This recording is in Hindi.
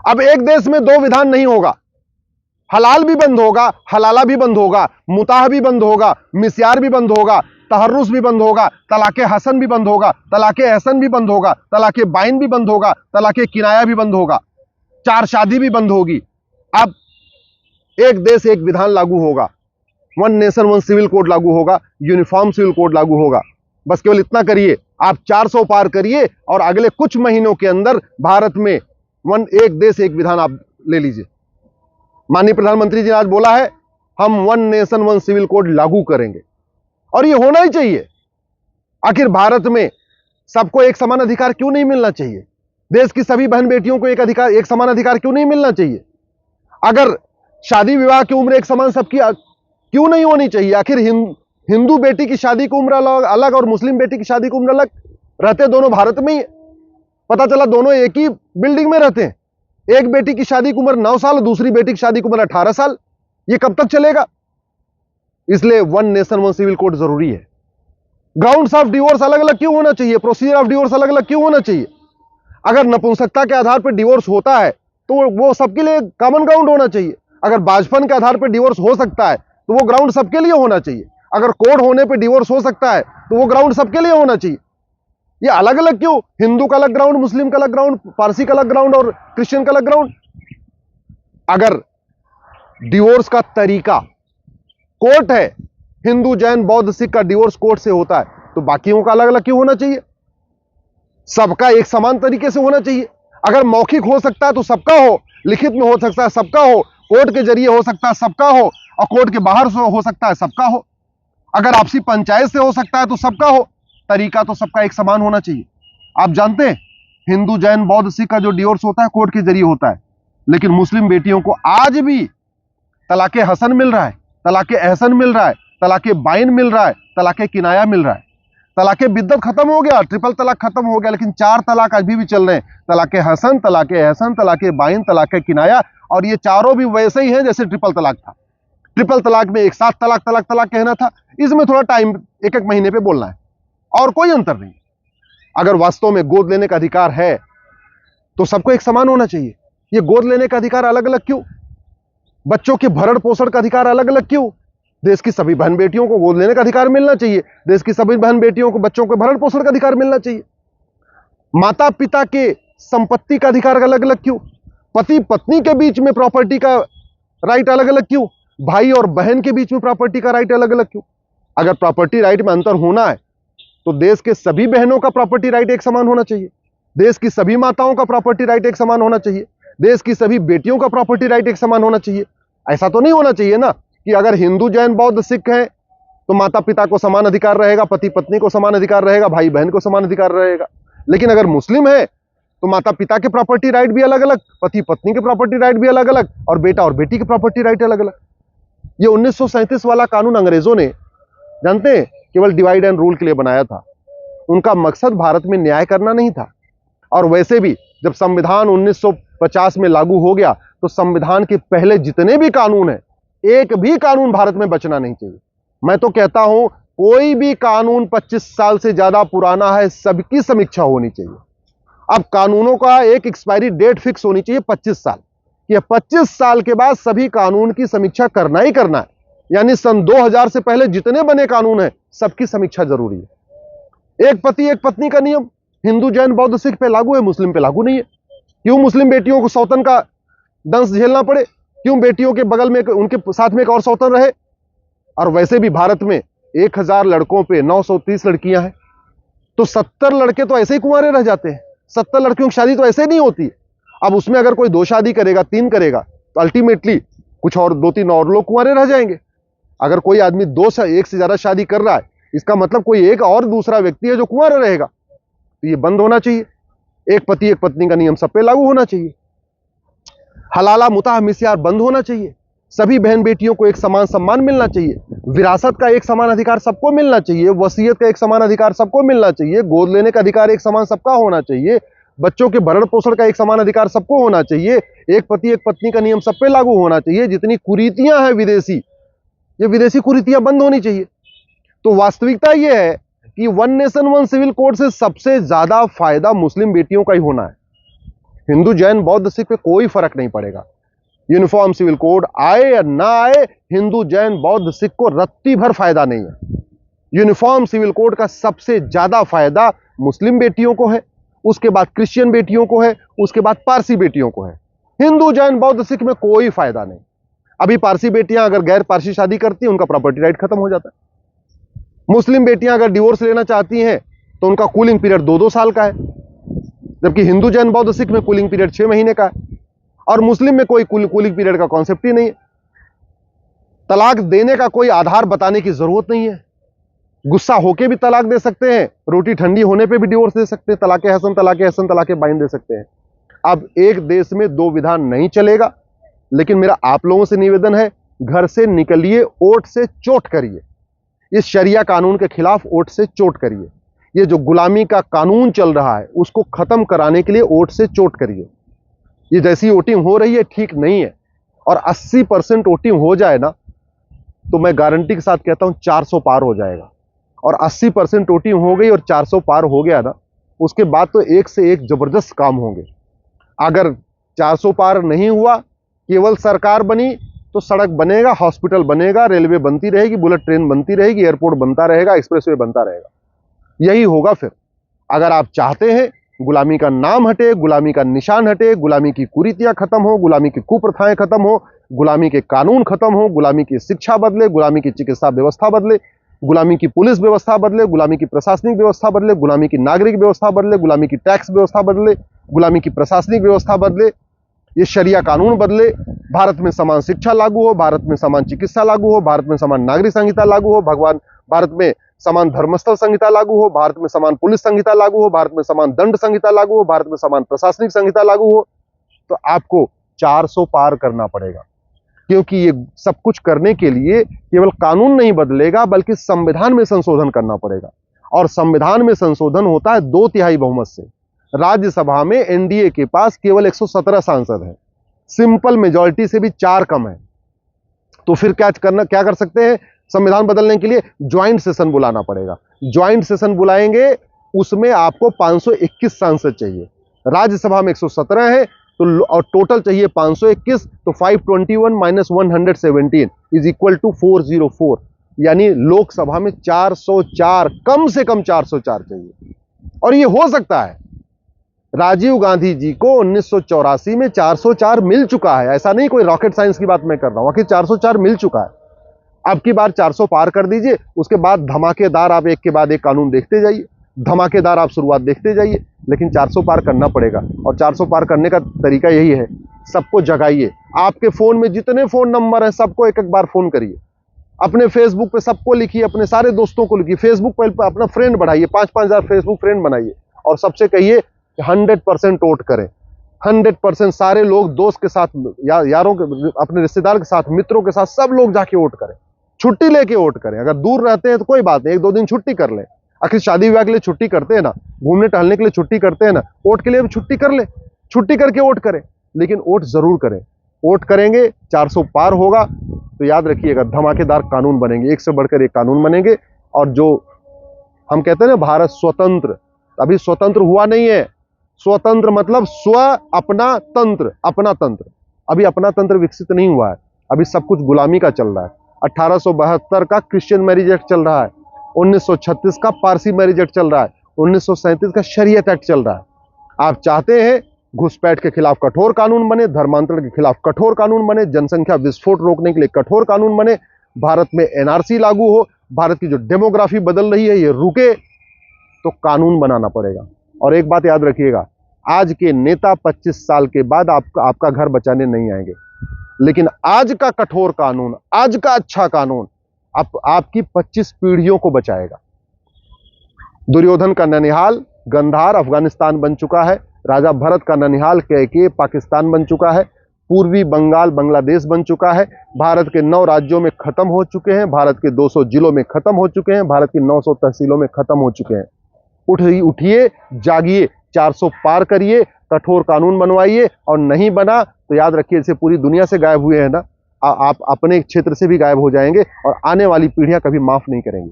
अब एक देश में दो विधान नहीं होगा, हलाल भी बंद होगा, हलाला भी बंद होगा, मुताह भी बंद होगा, मिस्यार भी बंद होगा, तहर्रुस भी बंद होगा, तलाके हसन भी बंद होगा, तलाके एहसन भी बंद होगा, तलाके बाइन भी बंद होगा, तलाके किनाया भी बंद होगा, चार शादी भी बंद होगी। अब एक देश एक विधान लागू होगा, one nation one civil code लागू होगा, यूनिफॉर्म सिविल कोड लागू होगा। बस केवल इतना करिए, आप 400 पार करिए और अगले कुछ महीनों के अंदर भारत में एक देश एक विधान आप ले लीजिए। माननीय प्रधानमंत्री जी ने आज बोला है हम one nation one civil code लागू करेंगे, और ये होना ही चाहिए। आखिर भारत में सबको एक समान अधिकार क्यों नहीं मिलना चाहिए? देश की सभी बहन बेटियों को एक समान अधिकार क्यों नहीं मिलना चाहिए? अगर शादी विवाह की उम्र एक समान सबकी क्यों नहीं होनी चाहिए? आखिर हिंदू बेटी की शादी की उम्र अलग और मुस्लिम बेटी की शादी की उम्र अलग, रहते दोनों भारत में ही, पता चला दोनों एक ही बिल्डिंग में रहते हैं। एक बेटी की शादी की उम्र 9 साल, दूसरी बेटी की शादी की उम्र 18 साल। ये कब तक चलेगा? इसलिए one nation one civil code जरूरी है। ग्राउंड्स ऑफ डिवोर्स अलग अलग क्यों होना चाहिए? प्रोसीजर ऑफ डिवोर्स अलग अलग क्यों होना चाहिए? अगर नपुंसकता के आधार पर डिवोर्स होता है तो वो सबके लिए कॉमन ग्राउंड होना चाहिए। अगर बाजपन के आधार पर डिवोर्स हो सकता है तो वो ग्राउंड सबके लिए होना चाहिए। अगर कोड होने पर डिवोर्स हो सकता है तो वो ग्राउंड सबके लिए होना चाहिए। ये अलग अलग क्यों? हिंदू का अलग ग्राउंड, मुस्लिम का अलग ग्राउंड, पारसी का अलग ग्राउंड और क्रिश्चियन का अलग ग्राउंड। अगर डिवोर्स का तरीका कोर्ट है, हिंदू जैन बौद्ध सिख का डिवोर्स कोर्ट से होता है, तो बाकियों का अलग अलग क्यों होना चाहिए? सबका एक समान तरीके से होना चाहिए। अगर मौखिक हो सकता है तो सबका हो, लिखित में हो सकता है सबका हो, कोर्ट के जरिए हो सकता है सबका हो, और कोर्ट के बाहर से हो सकता है सबका हो। अगर आपसी पंचायत से हो सकता है तो सबका हो, तरीका तो सबका एक समान होना चाहिए। आप जानते हैं हिंदू जैन बौद्ध सिख का जो डिवोर्स होता है कोर्ट के जरिए होता है, लेकिन मुस्लिम बेटियों को आज भी तलाके हसन मिल रहा है, तलाके एहसन मिल रहा है, तलाके बाइन मिल रहा है, तलाके किनाया मिल रहा है। तलाके बिद्दत खत्म हो गया, ट्रिपल तलाक खत्म हो गया, लेकिन 4 तलाक अभी भी चल रहे हैं। तलाके हसन, तलाके एहसन, तलाके बाइन, तलाके किनाया, और ये चारों भी वैसे ही हैं जैसे ट्रिपल तलाक था। ट्रिपल तलाक में एक साथ तलाक तलाक तलाक कहना था, इसमें थोड़ा टाइम एक एक महीने पे बोलना है, और कोई अंतर नहीं। अगर वास्तव में गोद लेने का अधिकार है तो सबको एक समान होना चाहिए। ये गोद लेने का अधिकार अलग अलग क्यों? बच्चों के भरण पोषण का अधिकार अलग अलग क्यों? देश की सभी बहन बेटियों को गोद लेने का अधिकार मिलना चाहिए। देश की सभी बहन बेटियों को बच्चों के भरण पोषण का अधिकार मिलना चाहिए। माता पिता के संपत्ति का अधिकार अलग अलग क्यों? पति पत्नी के बीच में प्रॉपर्टी का राइट अलग अलग क्यों? भाई और बहन के बीच में प्रॉपर्टी का राइट अलग अलग क्यों? अगर प्रॉपर्टी राइट में अंतर होना है तो देश के सभी बहनों का प्रॉपर्टी राइट एक समान होना चाहिए। देश की सभी माताओं का प्रॉपर्टी राइट एक समान होना चाहिए। देश की सभी बेटियों का प्रॉपर्टी राइट एक समान होना चाहिए। ऐसा तो नहीं होना चाहिए ना कि अगर हिंदू जैन बौद्ध सिख हैं तो माता पिता को समान अधिकार रहेगा, पति पत्नी को समान अधिकार रहेगा, भाई बहन को समान अधिकार रहेगा। लेकिन अगर मुस्लिम है तो माता पिता के प्रॉपर्टी राइट भी अलग अलग, पति पत्नी के प्रॉपर्टी राइट भी अलग अलग, और बेटा और बेटी के प्रॉपर्टी राइट अलग अलग। ये 1937 वाला कानून अंग्रेजों ने, जानते हैं, केवल डिवाइड एंड रूल के लिए बनाया था। उनका मकसद भारत में न्याय करना नहीं था। और वैसे भी जब संविधान 1950 में लागू हो गया तो संविधान के पहले जितने भी कानून हैं, एक भी कानून भारत में बचना नहीं चाहिए। मैं तो कहता हूं कोई भी कानून 25 साल से ज्यादा पुराना है, सबकी समीक्षा होनी चाहिए। अब कानूनों का एक एक्सपायरी डेट फिक्स होनी चाहिए 25 साल, कि 25 साल के बाद सभी कानून की समीक्षा करना ही करना है। यानी सन 2000 से पहले जितने बने कानून हैं सबकी समीक्षा जरूरी है। एक पति एक पत्नी का नियम हिंदू जैन बौद्ध सिख पे लागू है, मुस्लिम पे लागू नहीं है। क्यों मुस्लिम बेटियों को सौतन का दंश झेलना पड़े? क्यों बेटियों के बगल में उनके साथ में एक और सौतन रहे? और वैसे भी भारत में 1000 लड़कों पे 930 लड़कियां हैं, तो 70 लड़के तो ऐसे ही कुंवारे रह जाते हैं। 70 लड़कियों की शादी तो ऐसे नहीं होती। अब उसमें अगर कोई 2 शादी करेगा, 3 करेगा, तो अल्टीमेटली कुछ और 2-3 और लोग कुंवारे रह जाएंगे। अगर कोई आदमी एक से ज्यादा शादी कर रहा है, इसका मतलब कोई एक और दूसरा व्यक्ति है जो कुंवारा रहेगा। तो ये बंद होना चाहिए। एक पति एक पत्नी का नियम सब पे लागू होना चाहिए। हलाला मुताह मिस्यार बंद होना चाहिए। सभी बहन बेटियों को एक समान सम्मान मिलना चाहिए। विरासत का एक समान अधिकार सबको मिलना चाहिए। वसीयत का एक समान अधिकार सबको मिलना चाहिए। गोद लेने का अधिकार एक समान सबका होना चाहिए। बच्चों के भरण पोषण का एक समान अधिकार सबको होना चाहिए। एक पति एक पत्नी का नियम सब पे लागू होना चाहिए। जितनी कुरीतियां हैं विदेशी, ये विदेशी कुरीतियां बंद होनी चाहिए। तो वास्तविकता यह है कि one nation one civil code से सबसे ज्यादा फायदा मुस्लिम बेटियों का ही होना है। हिंदू जैन बौद्ध सिख पे कोई फर्क नहीं पड़ेगा। यूनिफॉर्म सिविल कोड आए या ना आए, हिंदू जैन बौद्ध सिख को रत्ती भर फायदा नहीं है। यूनिफॉर्म सिविल कोड का सबसे ज्यादा फायदा मुस्लिम बेटियों को है, उसके बाद क्रिश्चियन बेटियों को है, उसके बाद पारसी बेटियों को है। हिंदू जैन बौद्ध सिख में कोई फायदा नहीं। अभी पारसी बेटियां अगर गैर पारसी शादी करती हैं, उनका प्रॉपर्टी राइट खत्म हो जाता है। मुस्लिम बेटियां अगर डिवोर्स लेना चाहती हैं तो उनका कूलिंग पीरियड 2-2 साल का है, जबकि हिंदू जैन बौद्ध सिख में कूलिंग पीरियड 6 महीने का है। और मुस्लिम में कोई कूलिंग पीरियड का कॉन्सेप्ट ही नहीं है। तलाक देने का कोई आधार बताने की जरूरत नहीं है। गुस्सा होके भी तलाक दे सकते हैं, रोटी ठंडी होने पे भी डिवोर्स दे सकते हैं, तलाके हसन तलाके हसन तलाके बाइन दे सकते हैं। अब एक देश में 2 विधान नहीं चलेगा, लेकिन मेरा आप लोगों से निवेदन है, घर से निकलिए, वोट से चोट करिए। इस शरिया कानून के खिलाफ वोट से चोट करिए। ये जो गुलामी का कानून चल रहा है उसको खत्म कराने के लिए वोट से चोट करिए। ये जैसी वोटिंग हो रही है ठीक नहीं है, और 80% वोटिंग हो जाए ना तो मैं गारंटी के साथ कहता हूं 400 पार हो जाएगा। और 80% वोटिंग हो गई और 400 पार हो गया ना, उसके बाद तो एक से एक जबरदस्त काम होंगे। अगर 400 पार नहीं हुआ, केवल सरकार बनी, तो सड़क बनेगा, हॉस्पिटल बनेगा, रेलवे बनती रहेगी, बुलेट ट्रेन बनती रहेगी, एयरपोर्ट बनता रहेगा, एक्सप्रेसवे बनता रहेगा। यही होगा फिर। अगर आप चाहते हैं गुलामी का नाम हटे, गुलामी का निशान हटे, गुलामी की कुरीतियां खत्म हो, गुलामी की कुप्रथाएं खत्म हो, गुलामी के कानून खत्म हो, गुलामी की शिक्षा बदले, गुलामी की चिकित्सा व्यवस्था बदले, गुलामी की पुलिस व्यवस्था बदले, गुलामी की प्रशासनिक व्यवस्था बदले, गुलामी की नागरिक व्यवस्था बदले, गुलामी की टैक्स व्यवस्था बदले, गुलामी की प्रशासनिक व्यवस्था बदले, ये शरिया कानून बदले, भारत में समान शिक्षा लागू हो, भारत में समान चिकित्सा लागू हो, भारत में समान नागरिक संहिता लागू हो, भारत में समान धर्मस्थल संहिता लागू हो, भारत में समान पुलिस संहिता लागू हो, भारत में समान दंड संहिता लागू हो, भारत में समान प्रशासनिक संहिता लागू हो, तो आपको 400 पार करना पड़ेगा। क्योंकि ये सब कुछ करने के लिए केवल कानून नहीं बदलेगा, बल्कि संविधान में संशोधन करना पड़ेगा। और संविधान में संशोधन होता है 2/3 बहुमत से। राज्यसभा में एनडीए के पास केवल 117 सांसद हैं, सिंपल मेजॉरिटी से भी 4 कम है। तो फिर क्या कर सकते हैं? संविधान बदलने के लिए ज्वाइंट सेशन बुलाना पड़ेगा। ज्वाइंट सेशन बुलाएंगे, उसमें आपको 521 सांसद चाहिए। राज्यसभा में 117 है, तो और टोटल चाहिए 521, तो 521 - 117 इज इक्वल टू 404। यानी लोकसभा में 404, कम से कम 404 चाहिए। और ये हो सकता है। राजीव गांधी जी को 1984 में 404 मिल चुका है। ऐसा नहीं कोई रॉकेट साइंस की बात मैं कर रहा हूं, आखिर 404 मिल चुका है। अब की बार 400 पार कर दीजिए, उसके बाद धमाकेदार आप एक के बाद एक कानून देखते जाइए, धमाकेदार आप शुरुआत देखते जाइए, लेकिन 400 पार करना पड़ेगा। और 400 पार करने का तरीका यही है, सबको जगाइए। आपके फोन में जितने फोन नंबर हैं सबको एक एक बार फोन करिए, अपने फेसबुक पे सबको लिखिए, अपने सारे दोस्तों को लिखिए, फेसबुक पे अपना फ्रेंड बढ़ाइए, 5-5 हजार फेसबुक फ्रेंड बनाइए, और सबसे कहिए 100% वोट करें। 100% सारे लोग दोस्त के साथ, यारों के, अपने रिश्तेदार के साथ, मित्रों के साथ, सब लोग जाके वोट करें, छुट्टी लेके वोट करें। अगर दूर रहते हैं तो कोई बात नहीं, 1-2 दिन छुट्टी कर लें। आखिर शादी विवाह के लिए छुट्टी करते हैं ना, घूमने टहलने के लिए छुट्टी करते हैं ना, वोट के लिए भी छुट्टी कर ले, छुट्टी करके वोट करें, लेकिन वोट जरूर करें। वोट करेंगे, 400 पार होगा, तो याद रखिएगा धमाकेदार कानून बनेंगे, एक से बढ़कर एक कानून बनेंगे। और जो हम कहते हैं ना भारत स्वतंत्र, अभी स्वतंत्र हुआ नहीं है। स्वतंत्र मतलब स्व अपना तंत्र, अपना तंत्र। अभी अपना तंत्र विकसित नहीं हुआ है, अभी सब कुछ गुलामी का चल रहा है। 1872 का क्रिश्चियन मैरिज एक्ट चल रहा है, 1936 का पारसी मैरिज एक्ट चल रहा है, 1937 का शरीयत एक्ट चल रहा है। आप चाहते हैं घुसपैठ के खिलाफ कठोर कानून बने, धर्मांतरण के खिलाफ कठोर कानून बने, जनसंख्या विस्फोट रोकने के लिए कठोर कानून बने, भारत में एनआरसी लागू हो, भारत की जो डेमोग्राफी बदल रही है ये रुके, तो कानून बनाना पड़ेगा। और एक बात याद रखिएगा, आज के नेता 25 साल के बाद आपका घर बचाने नहीं आएंगे, लेकिन आज का कठोर कानून, आज का अच्छा कानून आपकी 25 पीढ़ियों को बचाएगा। दुर्योधन का ननिहाल गंधार अफगानिस्तान बन चुका है, राजा भरत का ननिहाल कैके पाकिस्तान बन चुका है, पूर्वी बंगाल बांग्लादेश बन चुका है, भारत के 9 राज्यों में खत्म हो चुके हैं, भारत के 200 जिलों में खत्म हो चुके हैं, भारत की 900 तहसीलों में खत्म हो चुके हैं। उठिए, जागिए, 400 पार करिए, कठोर कानून बनवाइए। और नहीं बना तो याद रखिए, जैसे पूरी दुनिया से गायब हुए हैं ना, आप अपने क्षेत्र से भी गायब हो जाएंगे, और आने वाली पीढ़ियां कभी माफ नहीं करेंगी।